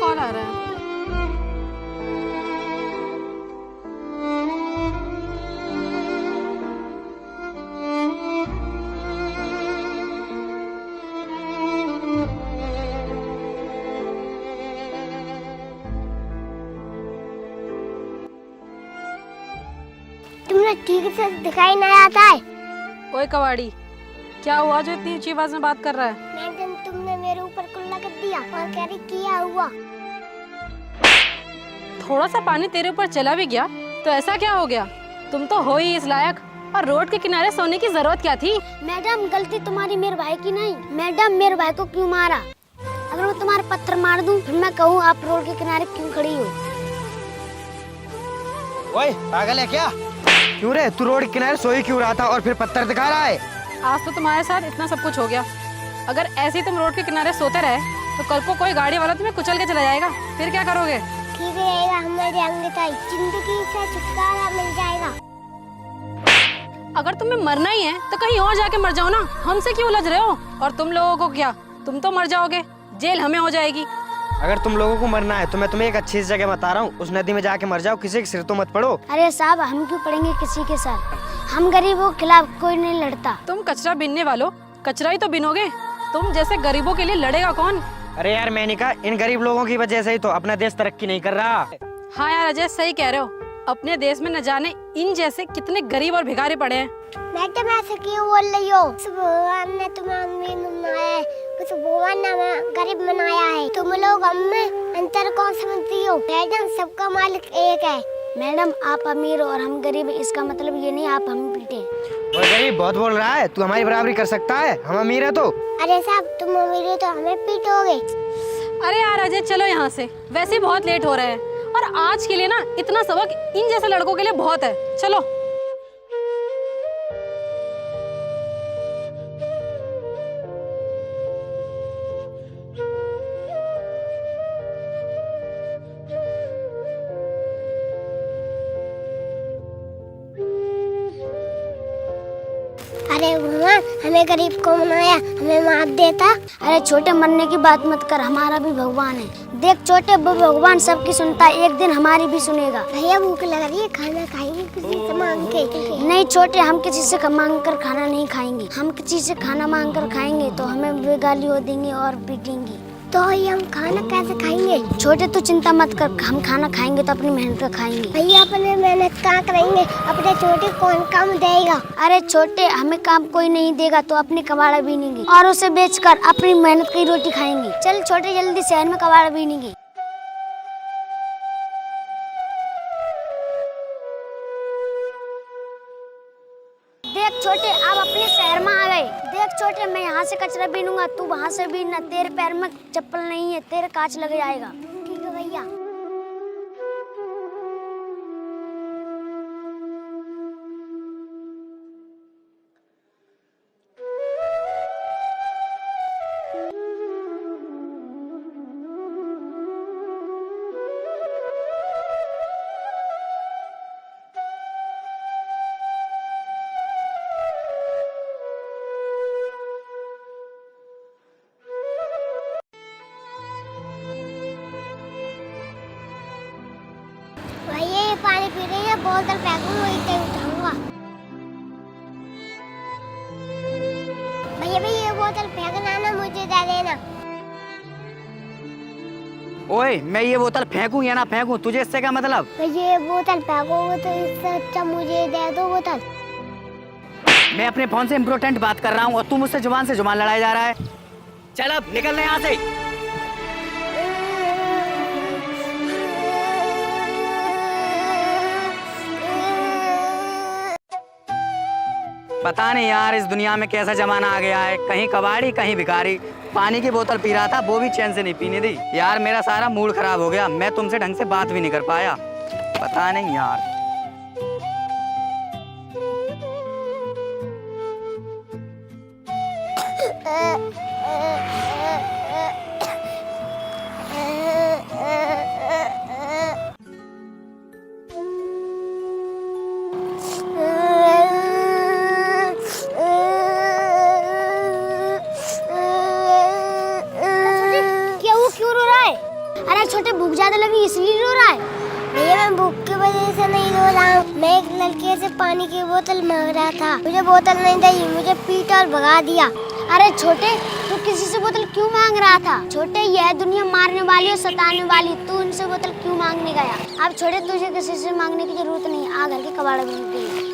Call आ रहा है। तुमने ठीक से दिखाई नहीं आता है। ओए कवाड़ी, क्या हुआ जो इतनी ऊंची आवाज में बात कर रहा है? मैडम तुमने मेरे ऊपर कुल्ला कर दिया और कह रही किया हुआ। थोड़ा सा पानी तेरे ऊपर चला भी गया तो ऐसा क्या हो गया? तुम तो हो ही इस लायक, और रोड के किनारे सोने की जरूरत क्या थी? मैडम गलती तुम्हारी मेरे भाई की नहीं। मैडम मेरे भाई को क्यों मारा? अगर मैं तुम्हारे पत्थर मार दूं फिर मैं कहूँ आप रोड के किनारे क्यों खड़ी हो? ओए पागल है क्या? क्यों रे, तू रोड के किनारे सोई क्यों रहा था और फिर पत्थर दिखा रहा है? आज तो तुम्हारे साथ इतना सब कुछ हो गया, अगर ऐसे ही तुम रोड के किनारे सोते रहे तो कल को कोई गाड़ी वाला तुम्हें कुचल के चला जाएगा, फिर क्या करोगे? ठीक रहेगा, हमारे अंगताई जिंदगी से छुटकारा मिल जाएगा। अगर तुम्हें मरना ही है तो कहीं और जाके मर जाओ ना, हमसे क्यों उलझ रहे हो? और तुम लोगों को क्या, तुम तो मर जाओगे, जेल हमें हो जाएगी। अगर तुम लोगों को मरना है तो मैं तुम्हें एक अच्छी जगह बता रहा हूँ, उस नदी में जाके मर जाओ, किसी के सिर तो मत पड़ो। अरे साहब हम क्यों पढ़ेंगे किसी के साथ? हम गरीबों के खिलाफ कोई नहीं लड़ता। तुम कचरा बीनने वालों, कचरा ही तो बिनोगे। तुम जैसे गरीबों के लिए लड़ेगा कौन? अरे यार मैंने कहा, इन गरीब लोगों की वजह से ही तो अपना देश तरक्की नहीं कर रहा। हाँ यार अजय, सही कह रहे हो। अपने देश में न जाने इन जैसे कितने गरीब और भिखारी पड़े हैं। मैडम ऐसे क्यों बोल रही हो? भगवान ने तुम्हें अमीर बनाया है, कुछ भगवान ने हमें गरीब बनाया है। तुम लोग हमें अंतर कौन समझती हो? मैडम सबका मालिक एक है। मैडम आप अमीर और हम गरीब, इसका मतलब ये नहीं आप हम पीटे। और गरीब बहुत बोल रहा है, तू हमारी बराबरी कर सकता है? हम अमीर है तो। अरे साहब तुम अमीर हो तो हमें पीटोगे? अरे यार अजय चलो यहाँ से, वैसे ही बहुत लेट हो रहा है, और आज के लिए ना इतना सबक इन जैसे लड़कों के लिए बहुत है। चलो। अरे भगवान हमें गरीब को बनाया, हमें माफ देता। अरे छोटे मरने की बात मत कर, हमारा भी भगवान है। देख छोटे, वो भगवान सबकी सुनता है, एक दिन हमारी भी सुनेगा। भैया भूख लग रही है, खाना खाएंगे किसी से मांग के? नहीं छोटे, हम किसी से मांग कर खाना नहीं खाएंगे। हम किसी से खाना मांग कर खाएंगे तो हमें वे गाली हो देंगे और बिकेंगे। तो ये हम खाना कैसे खाएंगे? छोटे तू चिंता मत कर, हम खाना खाएंगे तो अपनी मेहनत का खाएंगे। भैया अपने मेहनत कहाँ करेंगे? अपने छोटे कौन काम देगा? अरे छोटे, हमें काम कोई नहीं देगा तो अपने कबाड़ा बीनेंगे और उसे बेचकर अपनी मेहनत की रोटी खाएंगे। चल छोटे जल्दी शहर में कबाड़ा बीनेंगे। देख छोटे, आप अपने शहर में आ गए। देख छोटे, मैं यहाँ से कचरा बीनूंगा, तू वहाँ से बीनना। तेरे पैर में चप्पल नहीं है, तेरे कांच लग जाएगा। ठीक है भैया। भैया ये पानी पी रही है, बोतल फेंकूंगा, इतना उठाऊंगा। भैया भैया ये बोतल फेंकना ना, मुझे दे देना। ओए मैं ये बोतल फेंकूं या ना फेंकूं, तुझे इससे क्या मतलब? भैया ये बोतल फेंकोगे तो इससे अच्छा मुझे दे दो बोतल। मैं अपने फोन से इम्पोर्टेंट बात कर रहा हूँ और तू मुझसे जुबान से जुबान लड़ाया जा रहा है। चल अब निकल यहाँ से। पता नहीं यार इस दुनिया में कैसा जमाना आ गया है, कहीं कबाड़ी कहीं भिखारी। पानी की बोतल पी रहा था, वो भी चैन से नहीं पीने दी। यार मेरा सारा मूड खराब हो गया, मैं तुमसे ढंग से बात भी नहीं कर पाया। पता नहीं यार। छोटे भूख ज्यादा लगी इसलिए रो रहा है? भैया मैं भूख की वजह से नहीं रो रहा हूँ। मैं एक लड़के से पानी की बोतल मांग रहा था, मुझे बोतल नहीं दी, मुझे पीटा और भगा दिया। अरे छोटे, तू किसी से बोतल क्यों मांग रहा था? छोटे, यह दुनिया मारने वाली और सताने वाली, तू उनसे बोतल क्यों मांगने गया? अब छोटे, तुझे किसी से मांगने की जरूरत नहीं, आ घर के कबाड़ बंद कर।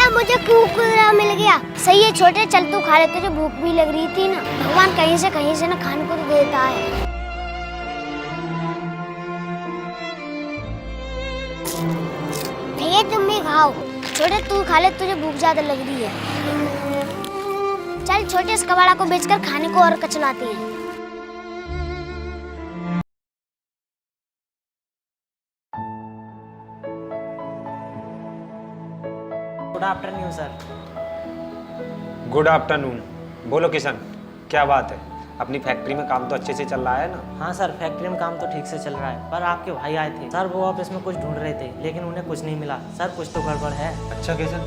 मुझे कुरकुरा मिल गया। सही है छोटे, चल तू खा ले, तुझे भूख भी लग रही थी ना। भगवान कहीं से ना खाने को तो देता है। भैया तुम भी खाओ। छोटे तू खा ले, तुझे भूख ज्यादा लग रही है। चल छोटे, इस कबाड़ा को बेचकर खाने को और कचलाते हैं। Good afternoon sir. Good afternoon. बोलो किशन, क्या बात है? अपनी फैक्ट्री में काम तो अच्छे से चल रहा है ना? हाँ सर, फैक्ट्री में काम तो ठीक से चल रहा है, पर आपके भाई आए थे सर, वो ऑफिस में कुछ ढूंढ रहे थे लेकिन उन्हें कुछ नहीं मिला। सर कुछ तो गड़बड़ है। अच्छा किशन,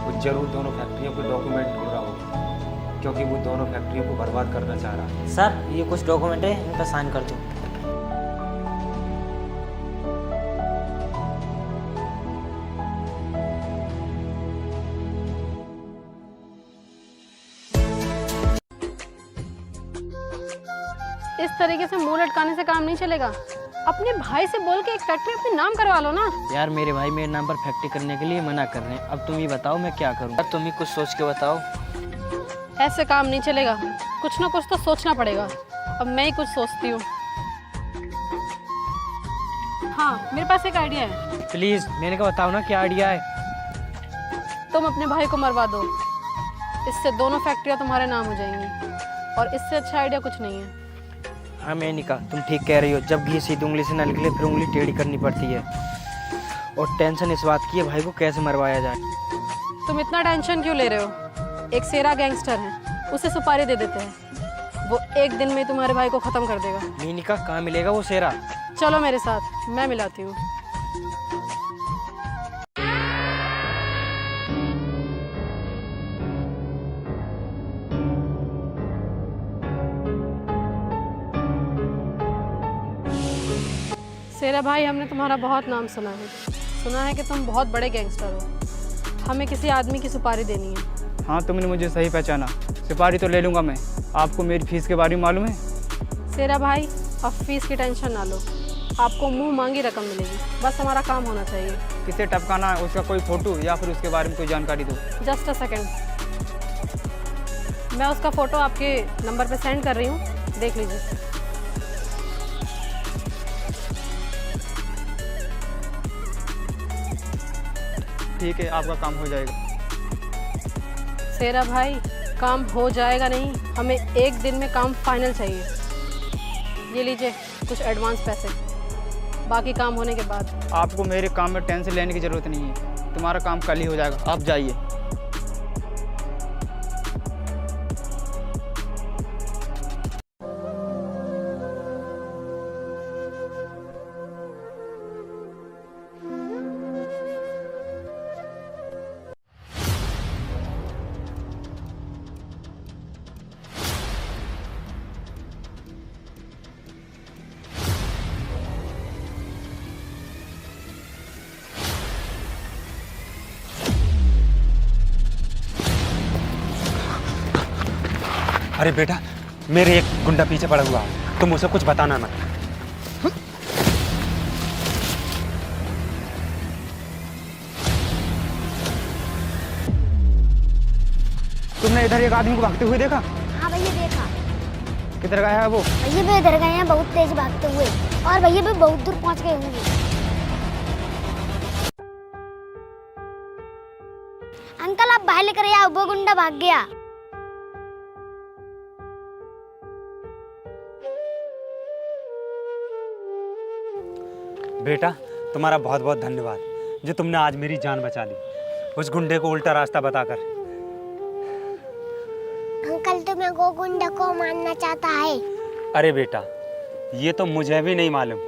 वो जरूर दोनों फैक्ट्रियों के डॉक्यूमेंट ढूंढ रहा होगा, क्योंकि वो दोनों फैक्ट्रियों को बर्बाद करना चाह रहा है। सर ये कुछ डॉक्यूमेंट है, इन पर साइन कर दो। इस तरीके से मुंह लटकाने से काम नहीं चलेगा। अपने भाई से बोल के एक फैक्ट्री अपने नाम करवा लो ना। यार मेरे भाई मेरे नाम पर फैक्ट्री करने के लिए मना कर रहे हैं। अब तुम ही बताओ मैं क्या करूं? यार तुम ही कुछ सोच के बताओ। ऐसे काम नहीं चलेगा, कुछ ना कुछ तो सोचना पड़ेगा। अब मैं ही कुछ सोचती हूँ। हाँ, मेरे पास एक आइडिया है। प्लीज मैंने कहा बताओ ना क्या आइडिया है। तुम अपने भाई को मरवा दो, इससे दोनों फैक्ट्रियाँ तुम्हारे नाम हो जाएंगी, और इससे अच्छा आइडिया कुछ नहीं है। हाँ मैनिका, तुम ठीक कह रही हो। जब घी सीधी उंगली से न निकले फिर उंगली टेढ़ी करनी पड़ती है। और टेंशन इस बात की है भाई को कैसे मरवाया जाए। तुम इतना टेंशन क्यों ले रहे हो? एक सेरा गैंगस्टर है, उसे सुपारी दे देते हैं, वो एक दिन में तुम्हारे भाई को खत्म कर देगा। मेनिका कहाँ मिलेगा वो सेरा? चलो मेरे साथ, मैं मिलाती हूँ। सेरा भाई, हमने तुम्हारा बहुत नाम सुना है कि तुम बहुत बड़े गैंगस्टर हो। हमें किसी आदमी की सुपारी देनी है। हाँ तुमने मुझे सही पहचाना, सुपारी तो ले लूँगा मैं। आपको मेरी फीस के बारे में मालूम है? सेरा भाई, अब फीस की टेंशन ना लो, आपको मुंह मांगी रकम मिलेगी, बस हमारा काम होना चाहिए। किसे टपकाना है, उसका कोई फोटो या फिर उसके बारे में कोई जानकारी दो। जस्ट अ सेकेंड, मैं उसका फ़ोटो आपके नंबर पे सेंड कर रही हूँ, देख लीजिए। ठीक है, आपका काम हो जाएगा। सेरा भाई, काम हो जाएगा नहीं, हमें एक दिन में काम फाइनल चाहिए। ये लीजिए कुछ एडवांस पैसे, बाकी काम होने के बाद। आपको मेरे काम में टेंशन लेने की ज़रूरत नहीं है, तुम्हारा काम कल ही हो जाएगा, आप जाइए। अरे बेटा, मेरे एक गुंडा पीछे पड़ा हुआ है, तुम उसे कुछ बताना मत। तुमने इधर एक आदमी को भागते हुए देखा? हाँ भैया देखा। किधर गया है वो? भैया भी इधर गए हैं बहुत तेज भागते हुए, और भैया भी बहुत दूर पहुंच गए होंगे। अंकल आप बाहर लेकर आओ, वो गुंडा भाग गया। बेटा तुम्हारा बहुत बहुत धन्यवाद जो तुमने आज मेरी जान बचा ली, उस गुंडे को उल्टा रास्ता बताकर। अंकल तुम्हें वो गुंडा को मारना चाहता है। अरे बेटा ये तो मुझे भी नहीं मालूम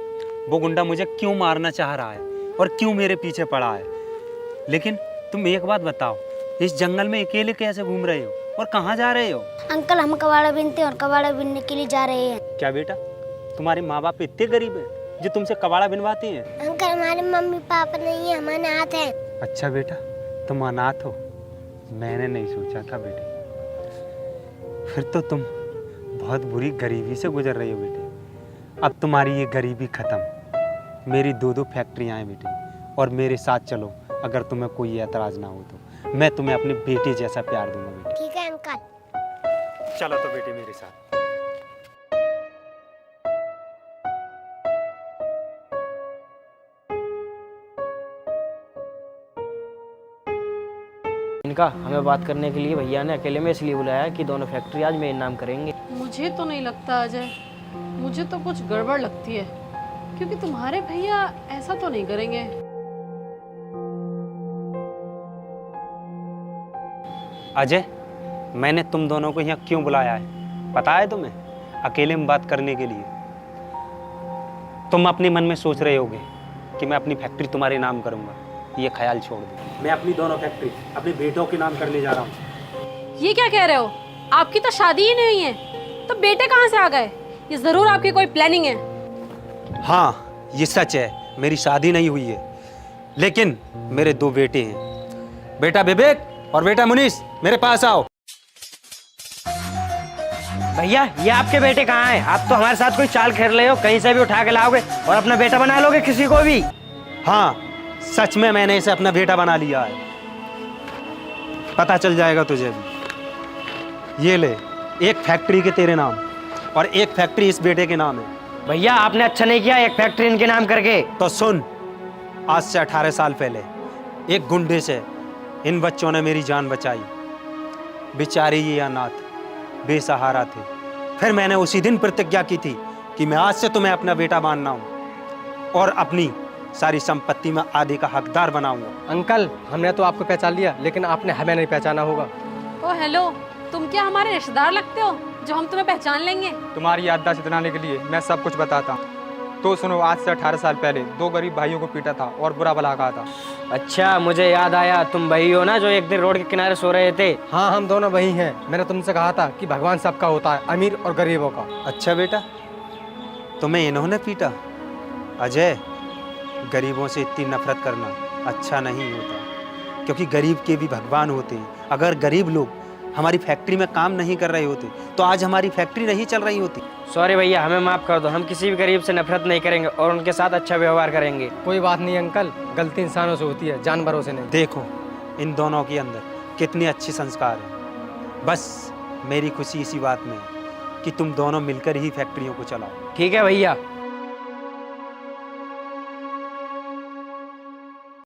वो गुंडा मुझे क्यों मारना चाह रहा है और क्यों मेरे पीछे पड़ा है, लेकिन तुम एक बात बताओ, इस जंगल में अकेले कैसे घूम रहे हो और कहाँ जा रहे हो? अंकल हम कबाड़ा बीनते और कबाड़ा बीनने के लिए जा रहे हैं। क्या बेटा तुम्हारे माँ बाप इतने गरीब हैं जो तुमसे कबाड़ा बिनवाते हैं? अंकल हमारे मम्मी पापा नहीं है, हम अनाथ हैं। अच्छा बेटा तुम अनाथ हो, मैंने नहीं सोचा था बेटे। फिर तो तुम बहुत बुरी गरीबी से गुजर रही हो बेटे। अब तुम्हारी ये गरीबी खत्म, मेरी 2-2 फैक्ट्रियाँ हैं बेटे, और मेरे साथ चलो, अगर तुम्हें कोई एतराज़ ना हो तो मैं तुम्हें अपने बेटे जैसा प्यार दूंगा बेटे। ठीक है अंकल। चलो तो बेटे मेरे साथ। इनका हमें बात करने के लिए भैया ने अकेले में इसलिए बुलाया है कि दोनों फैक्ट्री आज मेरे नाम करेंगे। मुझे तो नहीं लगता अजय, मुझे तो कुछ गड़बड़ लगती है, क्योंकि तुम्हारे भैया ऐसा तो नहीं करेंगे। अजय मैंने तुम दोनों को यहाँ क्यों बुलाया है पता है तुम्हें? अकेले में बात करने के लिए। तुम अपने मन में सोच रहे होगे कि मैं अपनी फैक्ट्री तुम्हारे नाम करूँगा, ये ख्याल छोड़ दो। मैं अपनी दोनों फैक्ट्री अपने बेटों के नाम करने जा रहा हूँ। ये क्या कह रहे हो? आपकी तो शादी ही नहीं है, तो बेटे कहाँ से आ गए? ये जरूर आपकी कोई प्लानिंग है। हाँ ये सच है, मेरी शादी नहीं हुई है, लेकिन मेरे 2 बेटे हैं, बेटा विवेक और बेटा मुनीस। मेरे पास आओ। भैया ये आपके बेटे कहाँ हैं? आप तो हमारे साथ कोई चाल खेल रहे हो, कहीं से भी उठा के लाओगे और अपना बेटा बना लोगे किसी को भी। हाँ सच में मैंने इसे अपना बेटा बना लिया है, पता चल जाएगा तुझे भी। ये ले, एक फैक्ट्री के तेरे नाम और एक फैक्ट्री इस बेटे के नाम है। भैया आपने अच्छा नहीं किया एक फैक्ट्री इनके नाम करके। तो सुन, आज से 18 साल पहले एक गुंडे से इन बच्चों ने मेरी जान बचाई। बेचारे ये अनाथ बेसहारा थे। फिर मैंने उसी दिन प्रतिज्ञा की थी कि मैं आज से तुम्हें अपना बेटा मानना हूँ और अपनी सारी संपत्ति में आधे का हकदार बनाऊंगा। अंकल हमने तो आपको पहचान लिया, लेकिन आपने हमें नहीं पहचाना होगा। ओ हेलो, तुम क्या हमारे रिश्तेदार लगते हो जो हम तुम्हें पहचान लेंगे? तुम्हारी याददाश्त दिलाने के लिए मैं सब कुछ बताता हूँ। तो सुनो, आज से 18 साल पहले 2 गरीब भाइयों को पीटा था और बुरा भला कहा था। अच्छा मुझे याद आया, तुम वही हो ना जो एक दिन रोड के किनारे सो रहे थे? हाँ हम दोनों वही हैं। मैंने तुमसे कहा था कि भगवान सबका होता है, अमीर और गरीबों का। अच्छा बेटा तुम्हें इन्होंने पीटा? अजय गरीबों से इतनी नफरत करना अच्छा नहीं होता, क्योंकि गरीब के भी भगवान होते हैं। अगर गरीब लोग हमारी फैक्ट्री में काम नहीं कर रहे होते तो आज हमारी फैक्ट्री नहीं चल रही होती। सॉरी भैया हमें माफ़ कर दो, हम किसी भी गरीब से नफरत नहीं करेंगे और उनके साथ अच्छा व्यवहार करेंगे। कोई बात नहीं अंकल, गलती इंसानों से होती है, जानवरों से नहीं। देखो इन दोनों के अंदर कितने अच्छे संस्कार हैं। बस मेरी खुशी इसी बात में है कि तुम दोनों मिलकर ही फैक्ट्रियों को चलाओ। ठीक है भैया।